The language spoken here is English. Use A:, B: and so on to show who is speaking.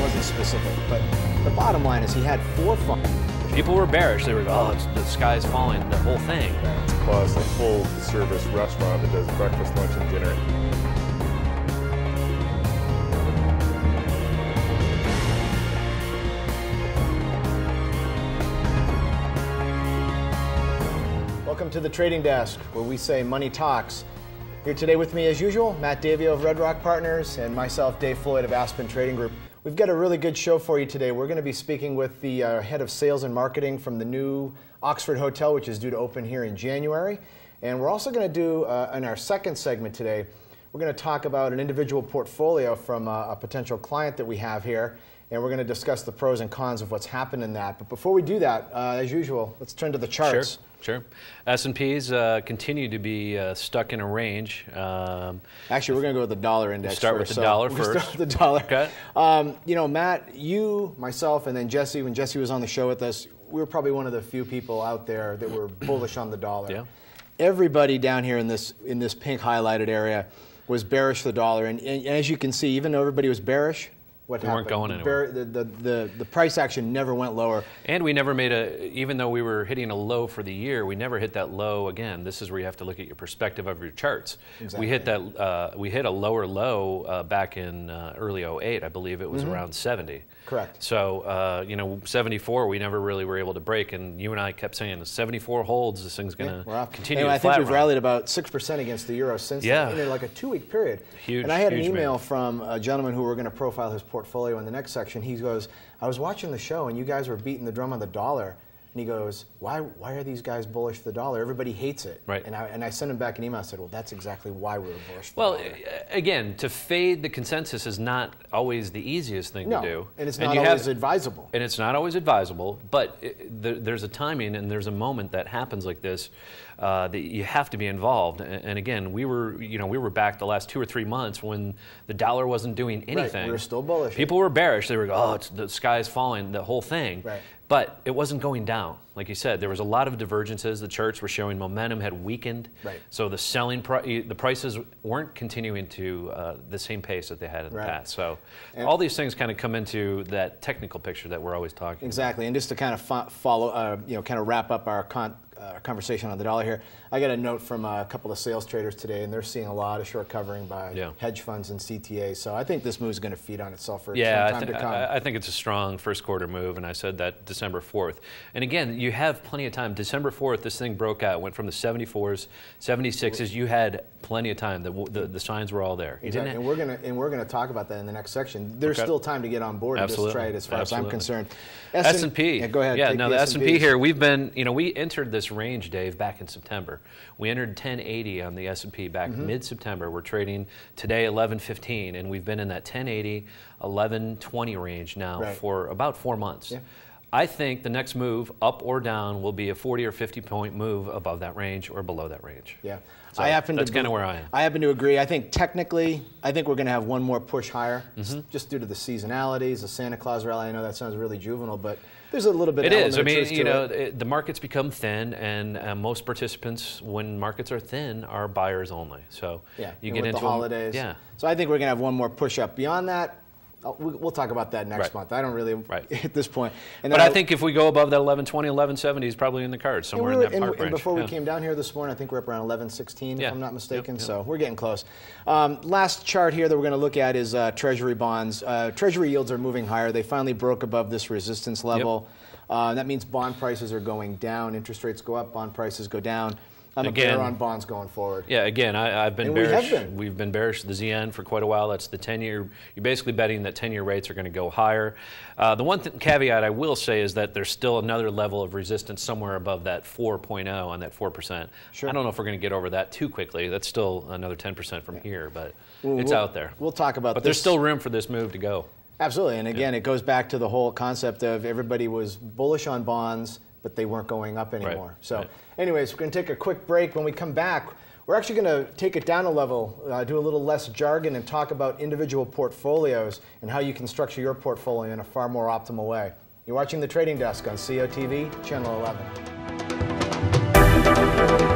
A: wasn't specific, but the bottom line is he had 4 funds.
B: People were bearish. They were, oh, the sky's falling, the whole thing.
C: Plus a full-service restaurant that does breakfast, lunch, and dinner.
A: Welcome to the Trading Desk, where we say money talks. Here today with me, as usual, Matt Davio of Red Rock Partners and myself, Dave Floyd of Aspen Trading Group. We've got a really good show for you today. We're going to be speaking with the head of sales and marketing from the new Oxford Hotel, which is due to open here in January. And we're also going to do, in our second segment today, we're going to talk about an individual portfolio from a potential client that we have here. And we're going to discuss the pros and cons of what's happened in that. But before we do that, as usual, let's turn to the charts.
B: Sure. S&Ps continue to be stuck in a range.
A: Actually, we're going to go with the dollar index
B: start
A: first.
B: With the dollar
A: first.
B: Start
A: with the dollar.
B: Okay.
A: You know, Matt, you, myself, and then Jesse, when Jesse was on the show with us, we were probably one of the few people out there that were bullish on the dollar.
B: Yeah.
A: Everybody down here in this pink highlighted area was bearish for the dollar. And as you can see, even though everybody was bearish, what happened?
B: Weren't going anywhere.
A: The price action never went lower.
B: And we never made even though we were hitting a low for the year, we never hit that low again. This is where you have to look at your perspective of your charts.
A: Exactly.
B: We hit a lower low back in early 08, I believe it was around 70.
A: Correct.
B: So, you know, 74 we never really were able to break, and you and I kept saying, 74 holds, this thing's going to continue to
A: I
B: flat
A: think we've
B: run.
A: rallied about 6% against the euro since then, in like a 2-week period.
B: Huge.
A: And I had an
B: huge
A: email
B: move.
A: from a gentleman who we're going to profile his portfolio in the next section. He goes, I was watching the show and you guys were beating the drum on the dollar. And he goes, why are these guys bullish for the dollar? Everybody hates it.
B: Right.
A: And I sent him back an email. I said, well, that's exactly why we were bullish for the dollar.
B: Again, to fade the consensus is not always the easiest thing to do.
A: And it's not always advisable.
B: And it's not always advisable, but there's a timing and there's a moment that happens like this that you have to be involved. And again, we were back the last 2 or 3 months when the dollar wasn't doing anything.
A: Right. We were still bullish.
B: People were bearish. They were, oh, the sky's falling, the whole thing.
A: Right.
B: But it wasn't going down. Like you said, there was a lot of divergences. The charts were showing momentum had weakened.
A: Right.
B: So the prices weren't continuing to the same pace that they had in the past. So all these things kind of come into that technical picture that we're always talking about.
A: Exactly. And just to kind of follow, kind of wrap up our conversation on the dollar here, I got a note from a couple of sales traders today, and they're seeing a lot of short covering by hedge funds and CTAs. So I think this move is going to feed on itself for some time to come.
B: I think it's a strong first quarter move, and I said that December 4th. And again, you have plenty of time. December 4th, this thing broke out, went from the 74s, 76s. You had plenty of time. The signs were all there.
A: Exactly. And we're gonna talk about that in the next section. There's still time to get on board and just try it as far as I'm concerned.
B: S&P.
A: Yeah, go ahead.
B: Yeah, no, the S&P here, we've been, we entered this range, Dave, back in September. We entered 1080 on the S&P back mid-September. We're trading today 1115, and we've been in that 1080, 1120 range now for about 4 months. Yeah. I think the next move, up or down, will be a 40 or 50 point move above that range or below that range.
A: Yeah,
B: so that's kind of where I am.
A: I happen to agree. I think technically, we're going to have one more push higher, just due to the seasonalities, the Santa Claus rally. I know that sounds really juvenile, but there's a little bit of element of truth to it.
B: The markets become thin, and most participants, when markets are thin, are buyers only. So you get into
A: the holidays. So I think we're going to have one more push up. Beyond that, we'll talk about that next month. I don't really at this point.
B: But I think if we go above that 1120, 1170 is probably in the cards, somewhere in that part range.
A: And before we came down here this morning, I think we're up around 1116, if I'm not mistaken. So we're getting close. Last chart here that we're going to look at is Treasury bonds. Treasury yields are moving higher. They finally broke above this resistance level. That means bond prices are going down. Interest rates go up, bond prices go down. I'm a bear on bonds going forward.
B: Yeah, again, I've been bearish.
A: We've
B: been bearish the ZN for quite a while. That's the 10-year. You're basically betting that 10-year rates are going to go higher. The one caveat I will say is that there's still another level of resistance somewhere above that 4.0 on that 4%. Sure. I don't know if we're going to get over that too quickly. That's still another 10% from here, but it's out there.
A: We'll talk about
B: this. But there's still room for this move to go.
A: Absolutely, and again, it goes back to the whole concept of everybody was bullish on bonds, but they weren't going up anymore. So anyways, we're going to take a quick break. When we come back, we're actually going to take it down a level, do a little less jargon, and talk about individual portfolios and how you can structure your portfolio in a far more optimal way. You're watching The Trading Desk on COTV, Channel 11.